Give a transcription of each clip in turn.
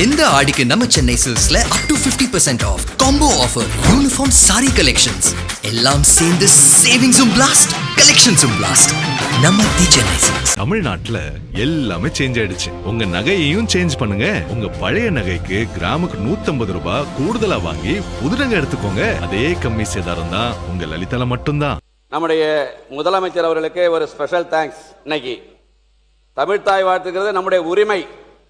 இந்த ஆடிக்கு நம்ம சென்னை சில்க்ஸ்ல up to 50% off combo offer, uniform sari collections எல்லாம் சேர்ந்து சேவிங்ஸும் பிளாஸ்ட், கலெக்ஷன்ஸும் பிளாஸ்ட். நம்ம தி சென்னை சில்க்ஸ். தமிழ்நாட்டுல எல்லாமே சேஞ்ச் ஆயிடுச்சு. உங்க நகையையும் சேஞ்ச் பண்ணுங்க. உங்க பழைய நகைக்கு கிராமுக்கு 150 ரூபாய் கூடுதலா வாங்கி புது நகை எடுத்துக்கோங்க. அதே கம்மி சேதாரம் தான் உங்க லலிதால மட்டும்தான். நம்முடைய முதலமைச்சர் அவர்களுக்கு ஒரு ஸ்பெஷல் தேங்க்ஸ். இன்னைக்கு தமிழ் தாய் வாழ்த்துக்கிறது நம்முடைய உரிமை.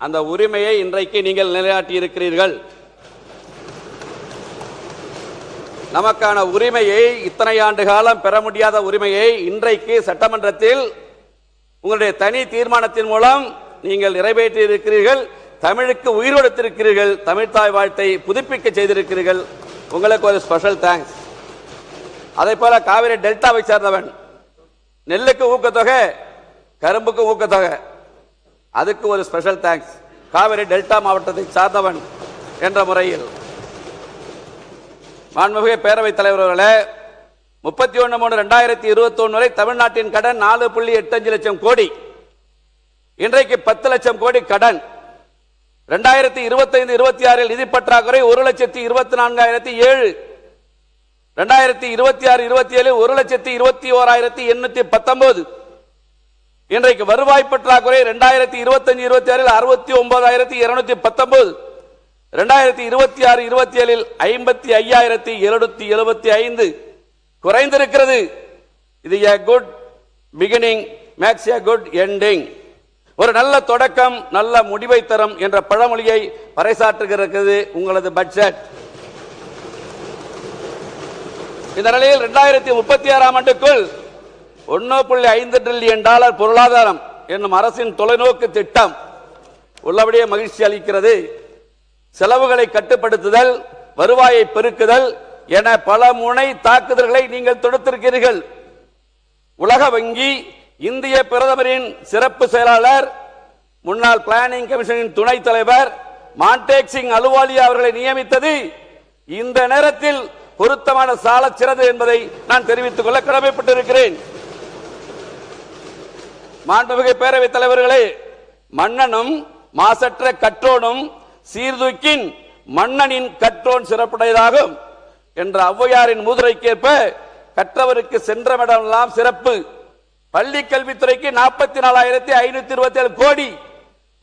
அந்த உரிமையை இன்றைக்கு நீங்கள் நிலைநாட்டி இருக்கிறீர்கள். நமக்கான உரிமையை, இத்தனை ஆண்டு காலம் பெற முடியாத உரிமையை இன்றைக்கு சட்டமன்றத்தில் உங்களுடைய தனி தீர்மானத்தின் மூலம் நீங்கள் நிறைவேற்றி இருக்கிறீர்கள். தமிழுக்கு உயிர் கொடுத்திருக்கிறீர்கள். தமிழ் தாய் வாழ்த்தை புதுப்பிக்க செய்திருக்கிறீர்கள். உங்களுக்கு ஒரு ஸ்பெஷல் தேங்க்ஸ். அதே போல காவிரி டெல்டாவை சேர்ந்தவன், நெல்லுக்கு ஊக்கத்தொகை, கரும்புக்கு ஊக்கத்தொகை, அதுக்கு ஒரு ஸ்பெஷல் தேங்க்ஸ். காவிரி டெல்டா மாவட்டத்தை சார்ந்தவன் என்ற முறையில் மாண்புமிகு பேரவைத் தலைவர் அவர்களே, 31/3/2021 வரை தமிழ்நாட்டின் கடன் 4.85 லட்சம் கோடி. இன்றைக்கு 10 லட்சம் கோடி கடன். 2025-26 நிதி பற்றாக்குறை 1,24,007. 2026-27 1,21,819. இன்றைக்கு வருவாய் பற்றாக்குறை 2025-26 69,219. 2026-27 55,775 குறைந்திருக்கிறது. இது a good beginning makes a good ending. ஒரு நல்ல தொடக்கம் நல்ல முடிவை தரும் என்ற பழமொழியை பறைசாற்றுகிறது உங்களது பட்ஜெட். இந்த நிலையில் 2036 ஆண்டுக்குள் $1.5 டிரில்லியன் பொருளாதாரம் என்னும் அரசின் தொலைநோக்கு திட்டம் உள்ளபடியே மகிழ்ச்சி அளிக்கிறது. செலவுகளை கட்டுப்படுத்துதல், வருவாயை பெருக்குதல் என பல முனை தாக்குதல்களை நீங்கள் தொடுத்திருக்கிறீர்கள். உலக வங்கி, இந்திய பிரதமரின் சிறப்பு செயலாளர், முன்னாள் பிளானிங் கமிஷனின் துணைத் தலைவர் மான்டேக் சிங் அலுவாலியா அவர்களை நியமித்தது இந்த நேரத்தில் பொருத்தமான சால சிறந்தது என்பதை நான் தெரிவித்துக் கொள்ள கடமைப்பட்டிருக்கிறேன். மாண்புமிகு பேரவைத் தலைவர்களே, மன்னனும் மாசற்ற கற்றோனும் சீர்தூக்கின் மன்னனின் கற்றோன் சிறப்புடையதாகும் என்ற ஔவையாரின் மூதுரைக்கேற்ப கற்றவருக்கு சென்றமிடமெல்லாம் சிறப்பு. பள்ளி கல்வித்துறைக்கு 44,527 கோடி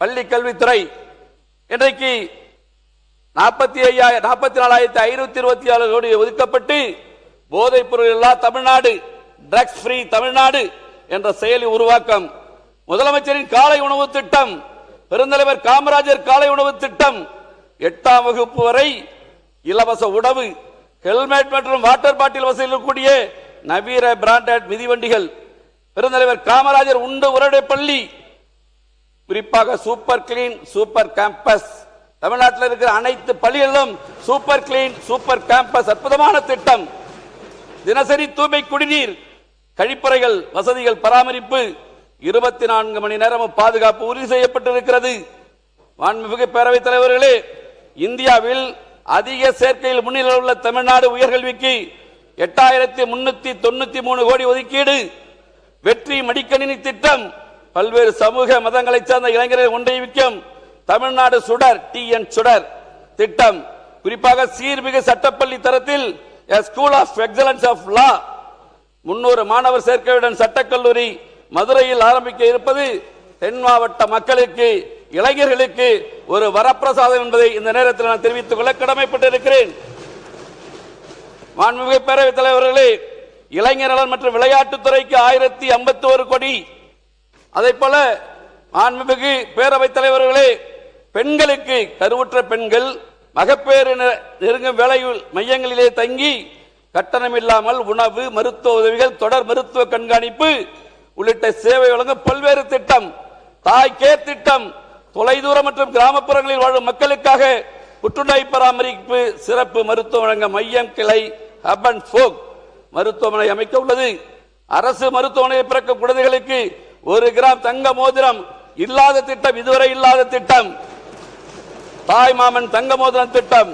பள்ளி கல்வித்துறை. இன்றைக்கு 44,527 கோடி ஒதுக்கப்பட்டு போதைப் பொருள் இல்லா தமிழ்நாடு, ட்ரக்ஸ் ஃப்ரீ தமிழ்நாடு என்ற செயலி உருவாக்கம், முதலமைச்சரின் காலை உணவு திட்டம், பெருந்தலைவர் காமராஜர் காலை உணவு திட்டம், 8ஆம் வகுப்பு வரை இலவச உணவு, ஹெல்மெட் மற்றும் வாட்டர் பாட்டில் வசதியில் கூடிய நவீன பிராண்டட் மிதிவண்டிகள், பெருந்தலைவர் காமராஜர் உண்டு உரடை பள்ளி, குறிப்பாக சூப்பர் கிளீன் சூப்பர் கேம்பஸ். தமிழ்நாட்டில் இருக்கிற அனைத்து பள்ளிகளிலும் சூப்பர் கிளீன் சூப்பர் கேம்பஸ் அற்புதமான திட்டம். தினசரி தூய்மை குடிநீர், கழிப்பறைகள் வசதிகள் பராமரிப்பு, 24 மணி நேரமும் பாதுகாப்பு உறுதி செய்யப்பட்டிருக்கிறது. மாண்புமிகு பேரவைத் தலைவர்களே, இந்தியாவில் அதிக சேர்க்கையில் முன்னிலையில் உள்ள தமிழ்நாடு உயர்கல்விக்கு 8,393 கோடி ஒதுக்கீடு. வெற்றி மடிக்கணினி திட்டம், பல்வேறு சமூக மதங்களைச் சார்ந்த இளைஞர்களை ஒன்றிணைக்கும் தமிழ்நாடு சுடர் TN சுடர் திட்டம், குறிப்பாக சீர்மிகு சட்டப்பள்ளி தரத்தில் school of excellence of law, 300 மாணவர் சேர்க்கையுடன் சட்டக்கல்லூரி மதுரையில் ஆரம்பிக்க இருப்பது தென் மாவட்ட மக்களுக்கு, இளைஞர்களுக்கு ஒரு வரப்பிரசாதம் என்பதை இந்த நேரத்தில் நான் தெரிவித்துக் கொள்ள கடமைப்பட்டிருக்கிறேன். மாண்புமிகு பேரவைத் தலைவர்களே, இளைஞர் நலன் மற்றும் விளையாட்டுத்துறைக்கு 1,051 கோடி. அதே போல மாண்புமிகு பேரவைத் தலைவர்களே, பெண்களுக்கு, கருவுற்ற பெண்கள் மகப்பேறு நெருங்கும் வேலை மையங்களிலே தங்கி கட்டணம் இல்லாமல் உணவு, மருத்துவ உதவிகள், தொடர் மருத்துவ கண்காணிப்பு உள்ளிட்ட சேவை வழங்கும் பல்வேறு திட்டம், தாய் கேர் திட்டம், தொலைதூர மற்றும் கிராமப்புறங்களில் வாழும் மக்களுக்காக புற்றுநோய் பராமரிப்பு சிறப்பு மருத்துவ வழங்க மையம் கிளை ஹப் அண்ட் ஸ்போக் மருத்துவமனை அமைக்க உள்ளது. அரசு மருத்துவமனையை பிறக்கும் குழந்தைகளுக்கு 1 கிராம் தங்க மோதிரம் இல்லாத திட்டம், இதுவரை இல்லாத திட்டம். தாய் மாமன் தங்க மோதிரம் திட்டம்,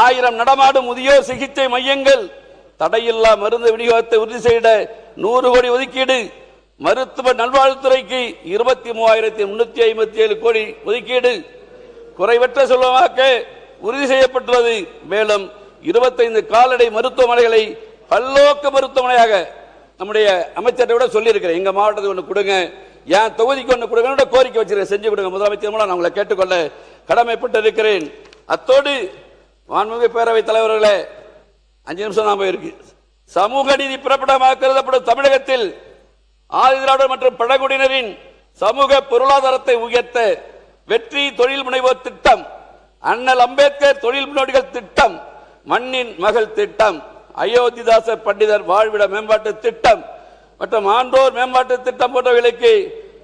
1000 நடமாடும் முதியோர் சிகிச்சை மையங்கள், தடையில்லா மருந்து விநியோகத்தை உறுதி செய்த 100 கோடி ஒதுக்கீடு. மருத்துவ நல்வாழ்வுத்துறைக்கு 23,357 கோடி ஒதுக்கீடு. குறைவற்ற செல்வமாக்க உறுதி செய்யப்பட்டுள்ளது. மேலும் 25 கால்நடை மருத்துவமனைகளை பல்லோக்கு மருத்துவமனையாக நம்முடைய அமைச்சரை விட சொல்லியிருக்கிறேன். எங்க மாவட்டத்துக்கு ஒன்று கொடுங்க, என் தொகுதிக்கு ஒன்று கொடுங்க, கோரிக்கை வச்சிருக்கேன். செஞ்சு கொடுங்க முதலமைச்சர் மூலம் நான் உங்களை கேட்டுக்கொள்ள கடமைப்பட்டு இருக்கிறேன். அத்தோடு மாண்புமிகு பேரவைத் தலைவர்களே, 5 நிமிஷம் தான் போயிருக்கு. சமூக நீதி பிறப்பிடமாக கருதப்படும் தமிழகத்தில் ஆதிதிராவிடர் மற்றும் பழங்குடியினரின் சமூக பொருளாதாரத்தை உயர்த்த வெற்றி தொழில் முனைவோர் திட்டம், அண்ணல் அம்பேத்கர் தொழில் முன்னோடிகள் திட்டம், மண்ணின் மகள் திட்டம், அயோத்திதாசர் பண்டிதர் வாழ்விட மேம்பாட்டு திட்டம் மற்றும் ஆண்டோர் மேம்பாட்டு திட்டம் போன்றவைகளுக்கு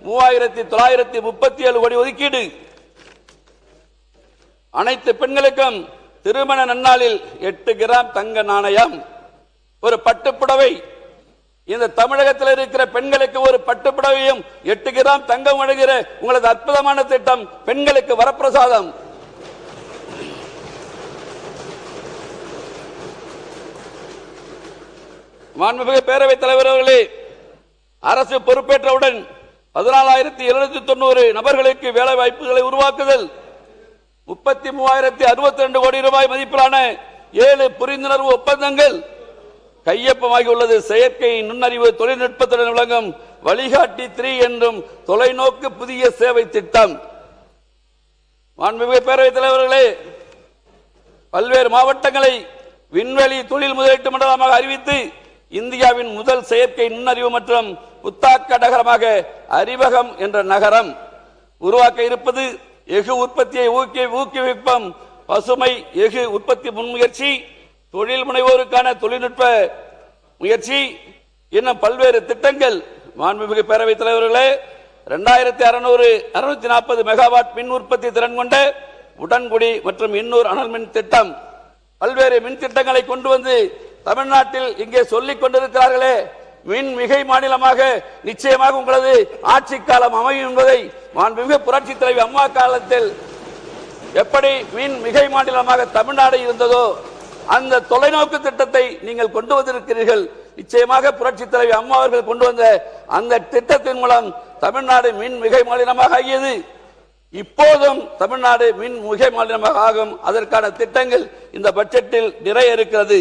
3937 கோடி ஒதுக்கீடு. அனைத்து பெண்களுக்கும் திருமண நன்னாளில் 8 கிராம் தங்க நாணயம், ஒரு பட்டுப்புடவை. இந்த தமிழகத்தில் இருக்கிற பெண்களுக்கு ஒரு பட்டுப்புடவையும் 8 கிராம் தங்கம் வழங்குகிற உங்களது அற்புதமான திட்டம் பெண்களுக்கு வரப்பிரசாதம். மாண்புமிகு பேரவைத் தலைவர் அவர்களே, அரசு பொறுப்பேற்றவுடன் 14,790 நபர்களுக்கு வேலை வாய்ப்புகளை உருவாக்குதல், 33,062 கோடி ரூபாய் மதிப்பிலான 7 புரிந்துணர்வு ஒப்பந்தங்கள் கையொப்பமாகி உள்ளது. செயற்கை நுண்ணறிவு தொழில்நுட்பத்துடன் விளங்கும் வழிகாட்டி 3 என்றும் தொலைநோக்கு புதிய சேவை திட்டம். மாண்புமிகு பேரவைத் தலைவர்களே, பல்வேறு மாவட்டங்களை விண்வெளி தொழில் முதலீட்டு மண்டலமாக அறிவித்து இந்தியாவின் முதல் செயற்கை நுண்ணறிவு மற்றும் புத்தாக்க நகரமாக அறிவகம் என்ற நகரம் உருவாக்க இருப்பது. எஃகு உற்பத்தியை ஊக்குவிப்பம், பசுமை எஃகு உற்பத்தி முன்முயற்சி, தொழில் முனைவோருக்கான தொழில்நுட்ப முயற்சி இன்னும் பல்வேறு திட்டங்கள். மாண்புமிகு பேரவைத் தலைவர்களே, 2640 மெகாவாட் மின் உற்பத்தி திறன் கொண்ட உடன்குடி மற்றும் இன்னூர் அனல் மின் திட்டம், பல்வேறு மின் திட்டங்களை கொண்டு வந்து தமிழ்நாட்டில் இங்கே சொல்லிக் கொண்டிருக்கிறார்களே. மின் மிகை மாநிலமாக நிச்சயமாக உங்களது ஆட்சி காலம் அமையும் என்பதை மாண்புமிகு புரட்சி தலைவி அம்மா காலத்தில் எப்படி மின் மிகை மாநிலமாக தமிழ்நாடு இருந்ததோ அந்த தொலைநோக்கு திட்டத்தை நீங்கள் கொண்டு வந்திருக்கிறீர்கள். நிச்சயமாக புரட்சி தலைவி அம்மா அவர்கள் கொண்டு வந்த அந்த திட்டத்தின் மூலம் தமிழ்நாடு மின் மிகை மாநிலமாக ஆகியது. இப்போதும் தமிழ்நாடு மின் மிகை மாநிலமாக ஆகும். அதற்கான திட்டங்கள் இந்த பட்ஜெட்டில் நிறைய இருக்கிறது.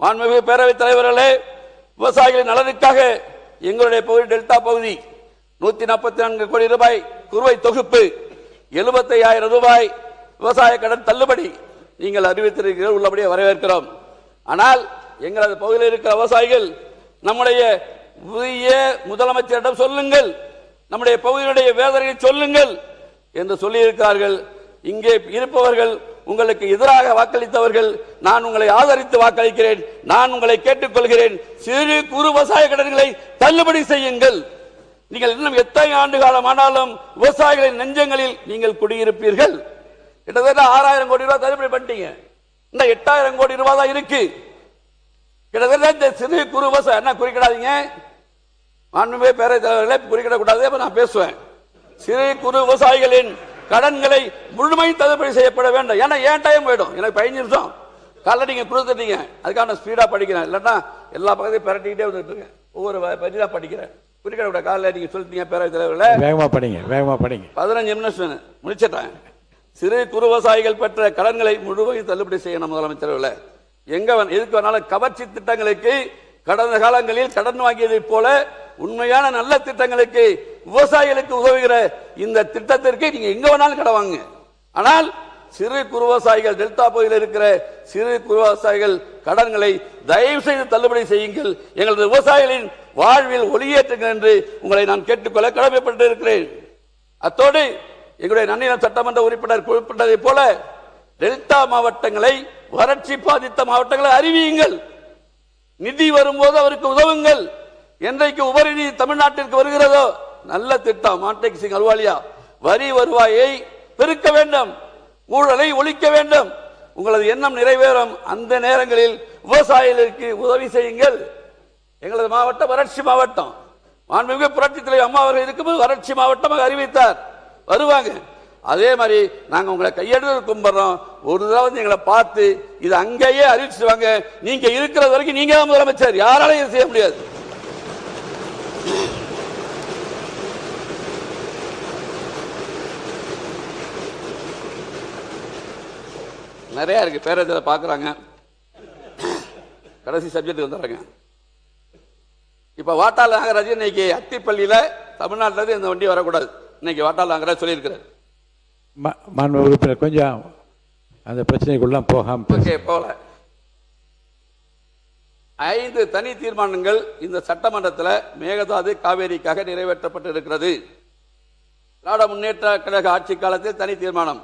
மாண்புமிகு பேரவைத் தலைவர்களே, விவசாயிகளின் நலனுக்காக எங்களுடைய பகுதி டெல்டா பகுதி 144 கோடி ரூபாய் குறுவை தொகுப்பு, 75,000 ரூபாய் விவசாய கடன் தள்ளுபடி நீங்கள் அறிவித்திருக்கிறீர்கள், உள்ளபடியே வரவேற்கிறோம். ஆனால் எங்களது பகுதியில் இருக்கிற விவசாயிகள் நம்முடைய புதிய முதலமைச்சரிடம் சொல்லுங்கள், நம்முடைய பகுதியினுடைய வேதனையை சொல்லுங்கள் என்று சொல்லியிருக்கிறார்கள். இங்கே இருப்பவர்கள் உங்களுக்கு எதிராக வாக்களித்தவர்கள், நான் உங்களை ஆதரித்து வாக்களிக்கிறேன். நான் உங்களை கேட்டுக்கொள்கிறேன், சிறு குறு விவசாய கடன்களை தள்ளுபடி செய்யுங்கள். நீங்கள் இன்னும் எத்தனை ஆண்டு காலம் ஆனாலும் விவசாயிகளின் நெஞ்சங்களில் நீங்கள் குடியிருப்பீர்கள். கிட்டத்தட்ட 6,000 கோடி ரூபாய் தள்ளுபடி பண்ணிட்டீங்க. இந்த 8,000 கோடி ரூபாய் தான் இருக்கு. கிட்டத்தட்ட இந்த சிறு குறு விவசாயம் என்ன குறிக்கிடாதீங்க, மாண்புமிகு பேரவைத் தலைவர்களே, குறிக்கிடக்கூடாது. நான் பேசுவேன். சிறு குறு விவசாயிகளின் கடன்களை முழுமையும் தள்ளுபடி செய்யப்பட வேண்டும். ஏன்னா ஏன் டைம் போயிடும், எனக்கு 15 நிமிஷம் காலைல நீங்க கொடுத்துட்டீங்க. அதுக்காக நான் ஸ்பீடா படிக்கிறேன், இல்லைன்னா எல்லா பக்கத்தையும் பிரட்டிக்கிட்டே வந்துட்டு இருக்கேன். ஒவ்வொரு பரிதா படிக்கிறேன். குறிக்கிட காலையில் நீங்க சொல்லிட்டீங்க பேரவைத் தலைவர்களே, வேகமா படிங்க, வேகமா படிங்க. 15 நிமிஷம் முடிச்சிட்டேன். சிறு குறு விவசாயிகள் பெற்ற கடன்களை முழுமையும் தள்ளுபடி செய்யணும் முதலமைச்சர்களே. எங்க எதுக்கு வேணாலும் கவர்ச்சி திட்டங்களுக்கு கடந்த காலங்களில் கடன் வாங்கியதை போல உண்மையான நல்ல திட்டங்களுக்கு விவசாயிகளுக்கு உதவுகிற இந்த திட்டத்திற்கு நீங்க எங்க வேணாலும் கடன் வாங்க. ஆனால் சிறு குறு விவசாயிகள், டெல்டா பகுதியில் இருக்கிற சிறு குறு விவசாயிகள் கடன்களை தயவு செய்து தள்ளுபடி செய்யுங்கள். எங்களது விவசாயிகளின் வாழ்வில் ஒளியேற்றுங்கள் என்று உங்களை நான் கேட்டுக்கொள்ள கடமைப்பட்டு இருக்கிறேன். அத்தோடு எங்களுடைய நன்னிலம் சட்டமன்ற உறுப்பினர் குறிப்பிட்டதை போல டெல்டா மாவட்டங்களை, வறட்சி பாதித்த மாவட்டங்களை அறிவியுங்கள். நிதி வரும்போது அவருக்கு உதவுங்கள். என்றைக்கு உபரி நிதி தமிழ்நாட்டிற்கு வருகிறதோ நல்ல திட்டம் மாண்டேக் சிங் அல்வாலியா, வரி வருவாயை பெருக்க வேண்டும், ஊழலை ஒழிக்க வேண்டும். உங்களது எண்ணம் நிறைவேறும். அந்த நேரங்களில் விவசாயிகளுக்கு உதவி செய்யுங்கள். எங்களது மாவட்டம் வறட்சி மாவட்டம். மாண்புமிகு புரட்சி தலைவர் அம்மா அவர்கள் இருக்கும்போது வறட்சி மாவட்டமாக அறிவித்தார். வருவாங்க. அதே மாதிரி நாங்க உங்களை கையெடுத்து கும்பிடுறோம். ஒரு தடவை வந்து எங்களை பார்த்து இது அங்கேயே அறிவிச்சுவாங்க. நீங்க இருக்கிறது வரைக்கும் நீங்க தான் முதலமைச்சர், யாராலையும் செய்ய முடியாது. நிறையா இருக்குது, பேரத்தில் பார்க்குறாங்க. கடைசி சப்ஜெக்ட் வந்துடுறாங்க. இப்போ வாட்டாள் நாகராஜ் இன்னைக்கு அத்திப்பள்ளியில் தமிழ்நாட்டில் இந்த வண்டி வரக்கூடாது, இன்னைக்கு வாட்டாள் நாகராஜ் சொல்லியிருக்கிறார். மாண்பு உறுப்பினர் கொஞ்சம் அந்த பிரச்சனைக்குள்ள போகல. 5 தனி தீர்மானங்கள் இந்த சட்டமன்றத்தில் மேகதாது காவேரிக்காக நிறைவேற்றப்பட்டிருக்கிறது. திராவிட முன்னேற்ற கழக ஆட்சி காலத்தில் தனி தீர்மானம்,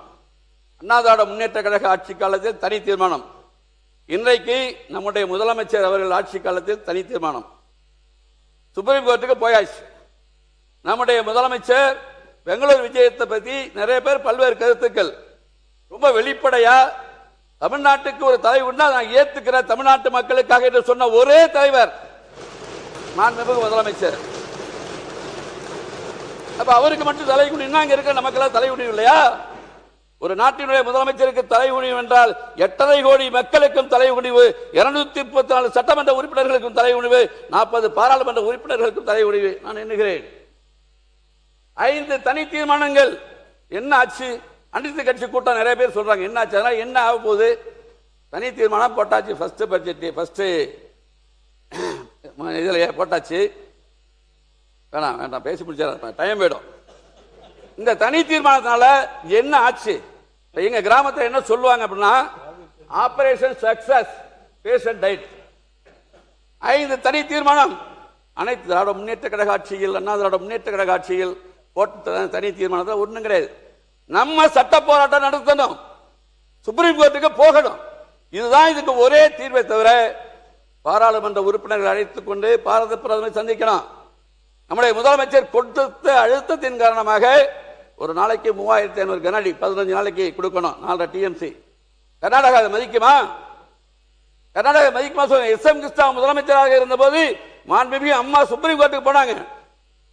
அண்ணா திராவிட முன்னேற்ற கழக ஆட்சி காலத்தில் தனி தீர்மானம், இன்றைக்கு நம்முடைய முதலமைச்சர் அவர்கள் ஆட்சி காலத்தில் தனி தீர்மானம். சுப்ரீம் கோர்ட்டுக்கு போயாச்சு. நம்முடைய முதலமைச்சர் பெங்களூர் விஜயத்தை பற்றி நிறைய பேர் பல்வேறு கருத்துக்கள், ரொம்ப வெளிப்படையா தமிழ்நாட்டுக்கு ஒரு தலைவர் நான் ஏத்துக்கிற தமிழ்நாட்டு மக்களுக்காக என்று சொன்ன ஒரே தலைவர் மாண்புமிகு முதலமைச்சர். அப்ப அவருக்கு மட்டும் தலைகுனினா அங்க இருக்கிற நமக்கெல்லாம் தலைகுனியும் இல்லையா? ஒரு நாட்டினுடைய முதலமைச்சருக்கு தலைகுனிவு என்றால் 8.5 கோடி மக்களுக்கும் தலைகுனிவு, 234 சட்டமன்ற உறுப்பினர்களுக்கும் தலைகுனிவு, 40 பாராளுமன்ற உறுப்பினர்களுக்கும் தலைகுனிவு நான் எண்ணுகிறேன். 5 தனி தீர்மானங்கள். என்ன ஆச்சு? அனைத்து கட்சி கூட்டம் நிறைய பேர் சொல்றாங்க என்ன ஆச்சு, அதனால என்ன ஆக போகுது? தனி தீர்மானம் போட்டாச்சு, ஃபர்ஸ்ட் பட்ஜெட் ஃபர்ஸ்ட் இதில் போட்டாச்சு. வேணாம் வேண்டாம் பேசி முடிச்சா டைம் போயிடும். இந்த தனி தீர்மானத்தினால என்ன ஆச்சு? எங்க கிராமத்தில் என்ன சொல்லுவாங்க அப்படின்னா, ஆபரேஷன் சக்சஸ், பேஷண்ட் டைட். 5 தனி தீர்மானம் அனைத்து திராவிட முன்னேற்ற கழக ஆட்சியில், அண்ணா திராவிட முன்னேற்ற கழக ஆட்சியில் போட்ட தனி தீர்மானத்தில் ஒன்றும் கிடையாது. நம்ம சட்ட போராட்டம் நடத்தணும், சுப்ரீம் கோர்ட்டுக்கு போகணும். இதுதான் இதுக்கு ஒரே தீர்வை தவிர பாராளுமன்ற உறுப்பினர்கள் அழைத்துக் கொண்டு பாரத பிரதமரை சந்திக்கணும். நம்முடைய முதலமைச்சர் கொடுத்த அழுத்தத்தின் காரணமாக ஒரு நாளைக்கு 3500 கனஅடி 15 நாளைக்கு கொடுக்கணும், 4 டிஎம்சி. கர்நாடகா அதை மதிக்குமா? கர்நாடகா மதிக்குமா சொல்லுங்க. எஸ்.எம். கிருஷ்ணா முதலமைச்சராக இருந்த போது மாண்புமிகு அம்மா சுப்ரீம் கோர்ட்டுக்கு போனாங்க.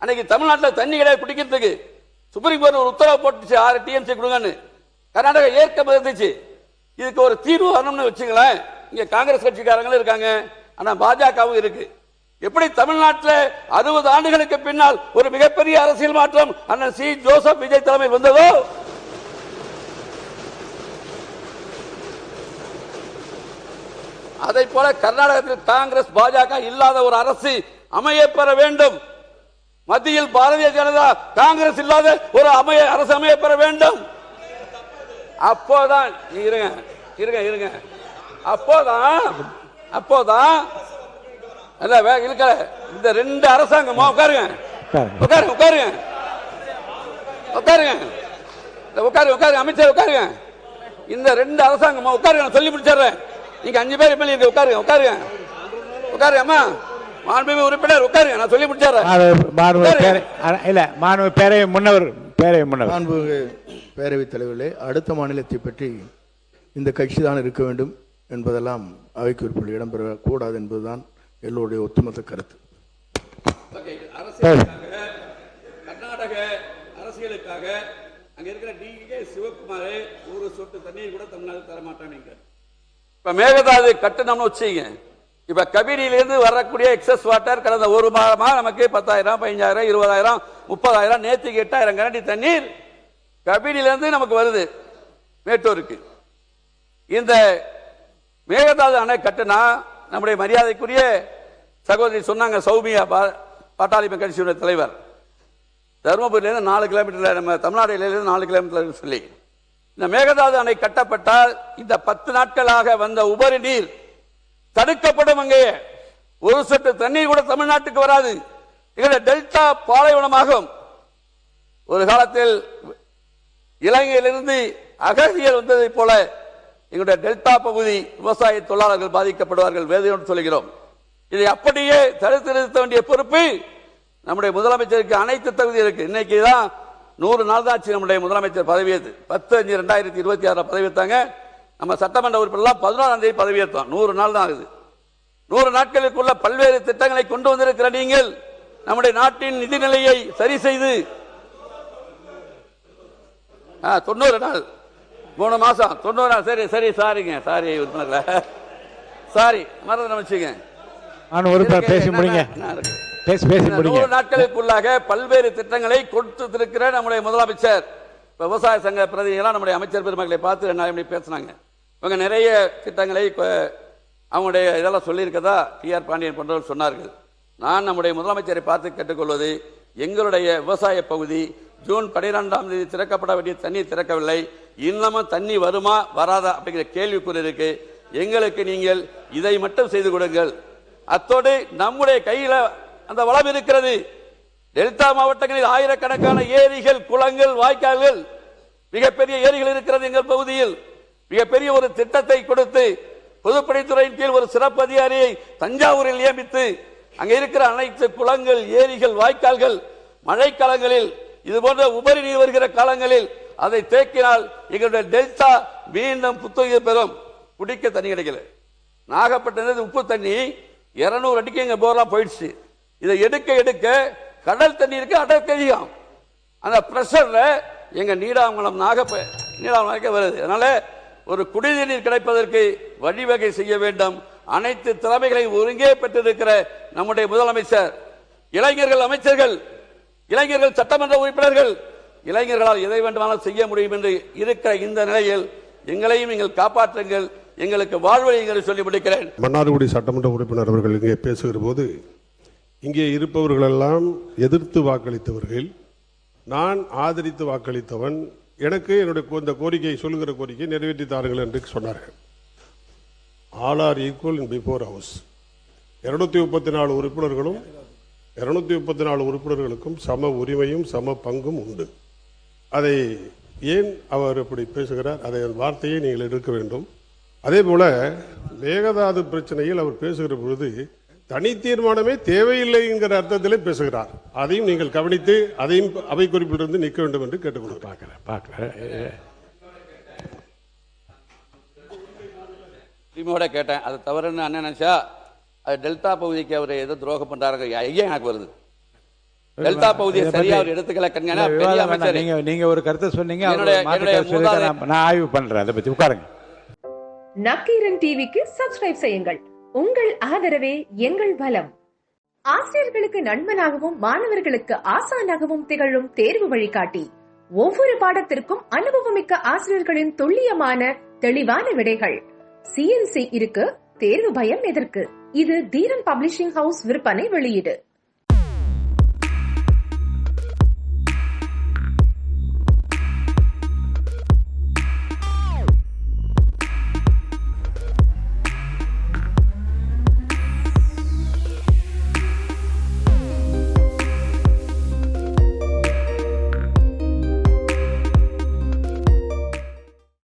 அன்னைக்கு தமிழ்நாட்டில் தண்ணி கிடையாது குடிக்கிறதுக்கு. சுப்ரீம் கோர்ட் ஒரு உத்தரவு போட்டுச்சு 6 டிஎம்சி கொடுங்கன்னு. கர்நாடகா ஏற்க மறுத்துச்சு. இதுக்கு ஒரு தீர்வு வரணும்னு வச்சுங்களேன். இங்க காங்கிரஸ் கட்சிக்காரங்களும் இருக்காங்க, ஆனா பாஜகவும் இருக்கு. எப்படி தமிழ்நாட்டில் 60 ஆண்டுகளுக்கு பின்னால் ஒரு மிகப்பெரிய அரசியல் மாற்றம் அண்ணன் சி ஜோசப் விஜய் தலைமையில் வந்ததோ, அதை போல கர்நாடகத்தில் காங்கிரஸ் பாஜக இல்லாத ஒரு அரசு அமையப்பெற வேண்டும். மத்தியில் பாரதிய ஜனதா காங்கிரஸ் இல்லாத ஒரு அரசு அமையப்பெற வேண்டும். அப்போதான் இருங்க இருங்க இருங்க அப்போதான் இருக்கிற இந்த 2 அரசாங்கமா உட்காருங்க உட்காருங்க உட்காருங்க உட்காருங்க உட்காருங்க உட்காருங்க அமைச்சர் உட்காருங்க. இந்த 2 அரசாங்கமா உட்காருங்க, நான் சொல்லி முடிச்சிடுறேன். நீங்க 5 பேர் எம்எல்ஏ இருக்கு, உட்காருங்க உட்காருங்க உட்காருங்க. அம்மா மாண்புமிகு உறுப்பினர் உட்காருங்க, நான் சொல்லி முடிச்சிடுறேன். பேரவைத் தலைவர்களே, அடுத்த மாநிலத்தை பற்றி இந்த கட்சி தான் இருக்க வேண்டும் என்பதெல்லாம் அவைக்கு உறுப்பினர் இடம்பெறக்கூடாது என்பதுதான் எல்லோருடைய ஒட்டுமொத்த கருத்து. கர்நாடக அரசியலுக்காக அங்க இருக்கிற டி.கே. சிவகுமார் ஒரு சொட்டு தண்ணீர் கூட தமிழ்நாடு தரமாட்டாங்க. இப்ப மேகதாது கட்டணம்னு வச்சுங்க. இப்ப கபினியிலிருந்து வரக்கூடிய எக்ஸஸ் வாட்டர் கடந்த 1 மாதமா நமக்கு 10,000, 15,000, 20,000, 30,000, நேற்றுக்கு 8,000 கனடி தண்ணீர் கபினியிலிருந்து நமக்கு வருது மேட்டூருக்கு. இந்த மேகதாது அணை கட்டினா நம்முடைய மரியாதைக்குரிய சகோதரி சொன்னாங்க, சௌமியா பாட்டாளி கட்சியுடைய தலைவர், தருமபுரியிலிருந்து 4 கிலோமீட்டர், நம்ம தமிழ்நாடுலேருந்து 4 கிலோமீட்டர் சொல்லி இந்த மேகதாது அணை கட்டப்பட்டால் இந்த 10 நாட்களாக வந்த உபரி நீர் தடுக்கப்படும். அங்கே ஒரு சொட்டு தண்ணீர் கூட தமிழ்நாட்டுக்கு வராது. டெல்டா பாலைவனமாகும். ஒரு காலத்தில் இலங்கையிலிருந்து அகதிகள் வந்ததை போல எங்களுடைய டெல்டா பகுதி விவசாய தொழிலாளர்கள் பாதிக்கப்படுவார்கள், வேதனையோடு சொல்கிறோம். இதை அப்படியே தடுத்து நிறுத்த வேண்டிய பொறுப்பு நம்முடைய முதலமைச்சருக்கு அனைத்து தகுதி இருக்கு. இன்னைக்கு தான் 100 நாள் தான் நம்முடைய முதலமைச்சர் பதவியேற்று 10/5/2026 பதவியேற்றாங்க. நம்ம சட்டமன்ற உறுப்பினர்லாம் 11ஆம் தேதி பதவியேற்றோம். 100 நாள் தான் ஆகுது. 100 நாட்களுக்குள்ள பல்வேறு திட்டங்களை கொண்டு வந்திருக்கிற நீங்கள் நம்முடைய நாட்டின் நிதிநிலையை சரி செய்து 90 நாள் 3 மாசம் 90 நாள் சரி சரி சாரிங்க சாரி உறுப்பினர்கள சாரி மறந்து வச்சுங்க. 100 நாட்களுக்குள்ளாக பல்வேறு திட்டங்களை கொடுத்திருக்கிற நம்முடைய முதலமைச்சர் விவசாய சங்க பிரதிநிதிகளாக நம்முடைய அமைச்சர் பெருமக்களை பார்த்து 2 பேசினாங்க. இவங்க நிறைய திட்டங்களை அவங்களுடைய இதெல்லாம் சொல்லியிருக்கதா டிஆர் பாண்டியன் போன்றவர் சொன்னார்கள். நான் நம்முடைய முதலமைச்சரை பார்த்து கேட்டுக்கொள்வது, எங்களுடைய விவசாய பகுதி ஜூன் 12ஆம் தேதி திறக்கப்பட வேண்டிய தண்ணீர் திறக்கவில்லை, இன்னமும் தண்ணி வருமா வராதா அப்படிங்கிற கேள்விக்குறி இருக்கு. எங்களுக்கு நீங்கள் இதை மட்டும் செய்து கொடுங்கள். அத்தோடு நம்முடைய கையில் அந்த வளம் இருக்கிறது. டெல்டா மாவட்டங்களில் ஆயிரக்கணக்கான ஏரிகள், குளங்கள், வாய்க்கால்கள், மிகப்பெரிய ஏரிகள் இருக்கிறது எங்கள் பகுதியில். மிகப்பெரிய ஒரு திட்டத்தை கொடுத்து பொதுப்பணித்துறையின் கீழ் ஒரு சிறப்பு அதிகாரியை தஞ்சாவூரில் நியமித்து அங்க இருக்கிற அனைத்து குளங்கள், ஏரிகள், வாய்க்கால்கள் மழைக்காலங்களில் இது போன்ற உபரி நீர் வருகிற காலங்களில் அதை தேக்கினால் எங்களுடைய டெல்டா மீண்டும் புத்துயிர் பெறும். குடிக்க தண்ணி கிடைக்கல. நாகப்பட்டினம் உப்பு தண்ணி 200 அடிக்கு எங்க போர்லாம் போயிடுச்சு. இதை எடுக்க எடுக்க கடல் தண்ணி இருக்கு அடக்க அதிகம். அந்த பிரஷர்ல எங்க நீடாமங்கலம் நீடாமங்கலம் வருது. அதனால ஒரு குடிநீர் கிடைப்பதற்கு வழிவகை செய்ய வேண்டும். அனைத்து திறமைகளையும் ஒருங்கே பெற்றிருக்கிற நம்முடைய முதலமைச்சர், இளைஞர்கள் அமைச்சர்கள், இளைஞர்கள் சட்டமன்ற உறுப்பினர்கள், இளைஞர்களால் எதை வேண்டுமானாலும் செய்ய முடியும் என்று இருக்கிற இந்த நிலையில் எங்களையும் நீங்கள் காப்பாற்றுங்கள், எங்களுக்கு வாழ்வழிகளை சொல்லி முடிக்கிறேன். மன்னார்குடி சட்டமன்ற உறுப்பினர் அவர்கள் இங்கே பேசுகிற போது, இங்கே இருப்பவர்கள் எல்லாம் எதிர்த்து வாக்களித்தவர்கள், நான் ஆதரித்து வாக்களித்தவன், எனக்கு என்னுடைய இந்த கோரிக்கையை சொல்லுகிற கோரிக்கையை நிறைவேற்றி தாருங்கள் என்று சொன்னார்கள். All are equal in before house. 234 உறுப்பினர்களும் 234 உறுப்பினர்களுக்கும் சம உரிமையும் சம பங்கும் உண்டு. அதை ஏன் அவர் இப்படி பேசுகிறார்? அதை வார்த்தையை நீங்கள் எடுக்க வேண்டும். அதே போல மேகதாது பிரச்சனையில் அவர் பேசுகிற பொழுது தனி தீர்மானமே தேவையில்லை என்கிற அர்த்தத்திலே பேசுகிறார். அதையும் நீங்கள் கவனித்து அதையும் அவை குறிப்பிலிருந்து நிற்க வேண்டும் என்று கேட்டுக்கொள்கிறேன். கேட்டேன், அது தவறுன்னு அண்ணன் நினைச்சா அது டெல்டா பகுதிக்கு அவர் எதோ துரோகம் பண்றாரு ஐயா எனக்கு வருது. டெல்டா பகுதியை சரியா அவர் எடுத்துக்கல. நீங்க ஒரு கருத்தை சொன்னீங்க, நான் ஆய்வு பண்றேன். அதை பத்தி உட்காருங்க. நக்கீரன் டிவிக்கு சப்ஸ்கிரைப் செய்யுங்கள். உங்கள் ஆதரவே எங்கள் பலம். ஆசிரியர்களுக்கு நண்பனாகவும் மாணவர்களுக்கு ஆசானாகவும் திகழும் தேர்வு வழிகாட்டி. ஒவ்வொரு பாடத்திற்கும் அனுபவமிக்க ஆசிரியர்களின் துல்லியமான தெளிவான விடைகள். CNC இருக்கு, தேர்வு பயம் எதற்கு? இது தீரன் பப்ளிஷிங் ஹவுஸ் விற்பனை வெளியீடு.